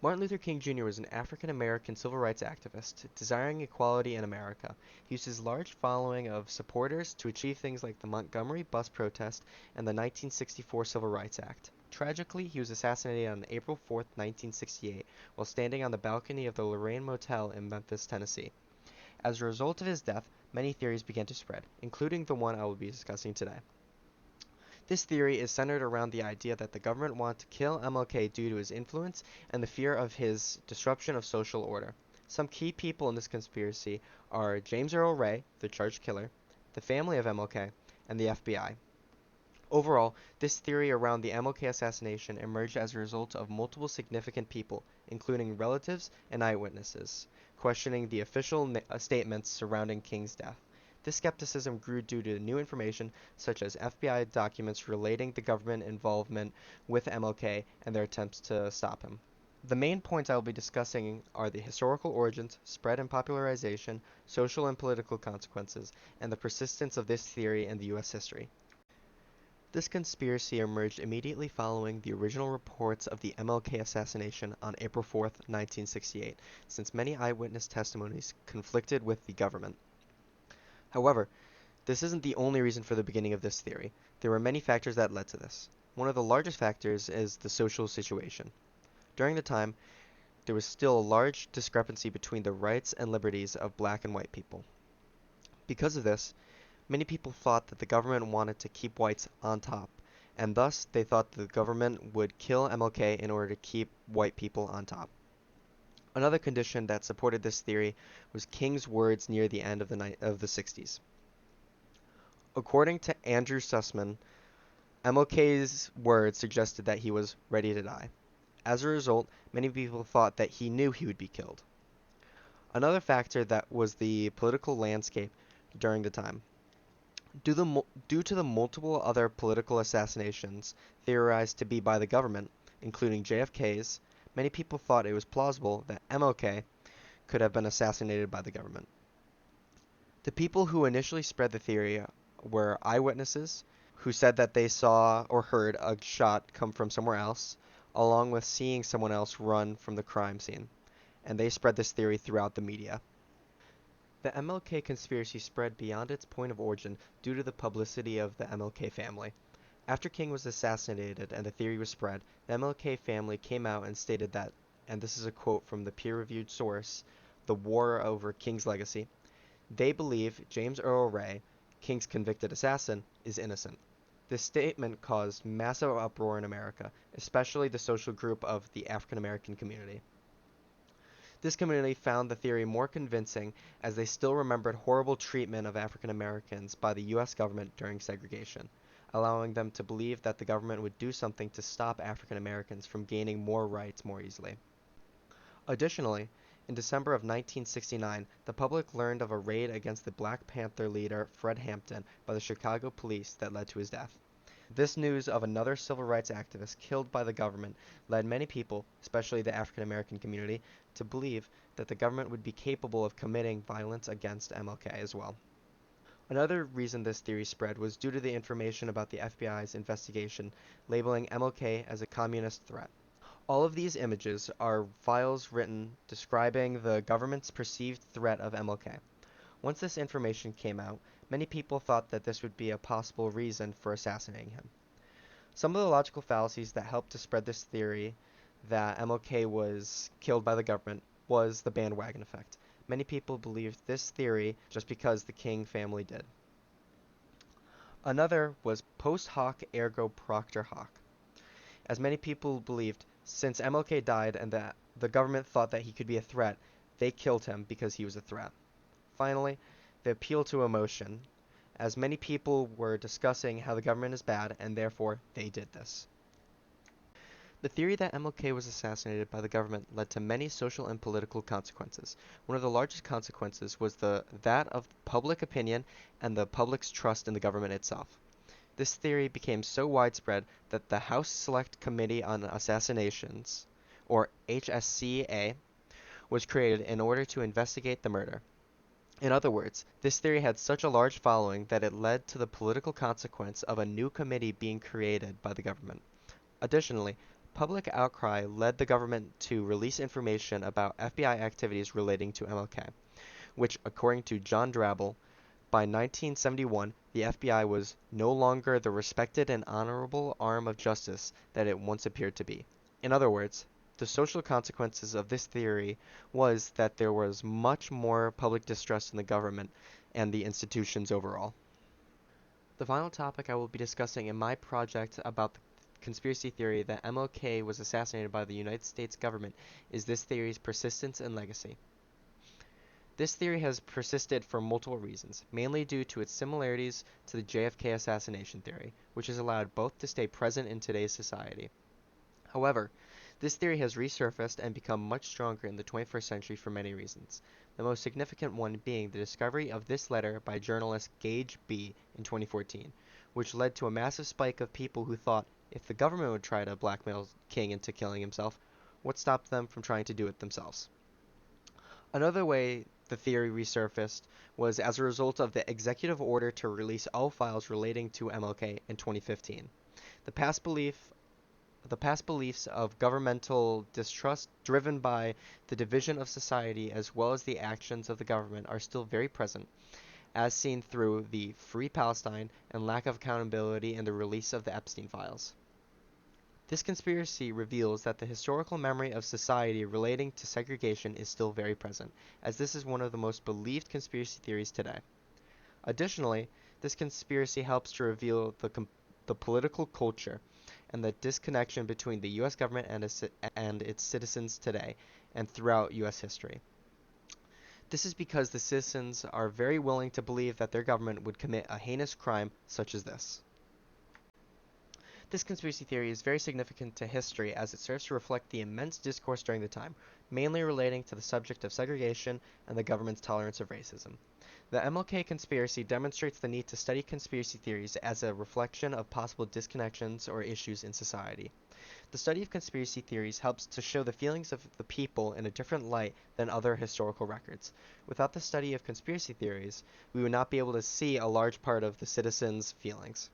Martin Luther King Jr. was an African-American civil rights activist, desiring equality in America. He used his large following of supporters to achieve things like the Montgomery bus protest and the 1964 Civil Rights Act. Tragically, he was assassinated on April 4, 1968, while standing on the balcony of the Lorraine Motel in Memphis, Tennessee. As a result of his death, many theories began to spread, including the one I will be discussing today. This theory is centered around the idea that the government wanted to kill MLK due to his influence and the fear of his disruption of social order. Some key people in this conspiracy are James Earl Ray, the charged killer, the family of MLK, and the FBI. Overall, this theory around the MLK assassination emerged as a result of multiple significant people, including relatives and eyewitnesses, questioning the official statements surrounding King's death. This skepticism grew due to new information such as FBI documents relating the government involvement with MLK and their attempts to stop him. The main points I will be discussing are the historical origins, spread and popularization, social and political consequences, and the persistence of this theory in the U.S. history. This conspiracy emerged immediately following the original reports of the MLK assassination on April 4, 1968, since many eyewitness testimonies conflicted with the government. However, this isn't the only reason for the beginning of this theory. There were many factors that led to this. One of the largest factors is the social situation. During the time, there was still a large discrepancy between the rights and liberties of black and white people. Because of this, many people thought that the government wanted to keep whites on top, and thus they thought the government would kill MLK in order to keep white people on top. Another condition that supported this theory was King's words near the end of the 60s. According to Andrew Sussman, MLK's words suggested that he was ready to die. As a result, many people thought that he knew he would be killed. Another factor that was the political landscape during the time. Due to the multiple other political assassinations theorized to be by the government, including JFK's, many people thought it was plausible that MLK could have been assassinated by the government. The people who initially spread the theory were eyewitnesses who said that they saw or heard a shot come from somewhere else, along with seeing someone else run from the crime scene, and they spread this theory throughout the media. The MLK conspiracy spread beyond its point of origin due to the publicity of the MLK family. After King was assassinated and the theory was spread, the MLK family came out and stated that, and this is a quote from the peer-reviewed source, The War Over King's Legacy, they believe James Earl Ray, King's convicted assassin, is innocent. This statement caused massive uproar in America, especially the social group of the African American community. This community found the theory more convincing as they still remembered horrible treatment of African Americans by the U.S. government during segregation, allowing them to believe that the government would do something to stop African Americans from gaining more rights more easily. Additionally, in December of 1969, the public learned of a raid against the Black Panther leader Fred Hampton by the Chicago police that led to his death. This news of another civil rights activist killed by the government led many people, especially the African American community, to believe that the government would be capable of committing violence against MLK as well. Another reason this theory spread was due to the information about the FBI's investigation labeling MLK as a communist threat. All of these images are files written describing the government's perceived threat of MLK. Once this information came out, many people thought that this would be a possible reason for assassinating him. Some of the logical fallacies that helped to spread this theory that MLK was killed by the government was the bandwagon effect. Many people believed this theory just because the King family did. Another was post hoc ergo propter hoc. As many people believed, since MLK died and that the government thought that he could be a threat, they killed him because he was a threat. Finally, the appeal to emotion, as many people were discussing how the government is bad and therefore they did this. The theory that MLK was assassinated by the government led to many social and political consequences. One of the largest consequences was that of public opinion and the public's trust in the government itself. This theory became so widespread that the House Select Committee on Assassinations, or HSCA, was created in order to investigate the murder. In other words, this theory had such a large following that it led to the political consequence of a new committee being created by the government. Additionally, Public outcry led the government to release information about FBI activities relating to MLK, which, according to John Drabble, by 1971 the FBI was no longer the respected and honorable arm of justice that it once appeared to be. In other words, the social consequences of this theory was that there was much more public distrust in the government and the institutions overall. The final topic I will be discussing in my project about the conspiracy theory that MLK was assassinated by the United States government is this theory's persistence and legacy. This theory has persisted for multiple reasons, mainly due to its similarities to the JFK assassination theory, which has allowed both to stay present in today's society. However, this theory has resurfaced and become much stronger in the 21st century for many reasons, the most significant one being the discovery of this letter by journalist Gage B. in 2014, which led to a massive spike of people who thought if the government would try to blackmail King into killing himself, what stopped them from trying to do it themselves? Another way the theory resurfaced was as a result of the executive order to release all files relating to MLK in 2015. The past belief the past beliefs of governmental distrust driven by the division of society as well as the actions of the government are still very present, as seen through the Free Palestine and lack of accountability in the release of the Epstein files. This conspiracy reveals that the historical memory of society relating to segregation is still very present, as this is one of the most believed conspiracy theories today. Additionally, this conspiracy helps to reveal the political culture and the disconnection between the U.S. government and its citizens today and throughout U.S. history. This is because the citizens are very willing to believe that their government would commit a heinous crime such as this. This conspiracy theory is very significant to history as it serves to reflect the immense discourse during the time, mainly relating to the subject of segregation and the government's tolerance of racism. The MLK conspiracy demonstrates the need to study conspiracy theories as a reflection of possible disconnections or issues in society. The study of conspiracy theories helps to show the feelings of the people in a different light than other historical records. Without the study of conspiracy theories, we would not be able to see a large part of the citizens' feelings.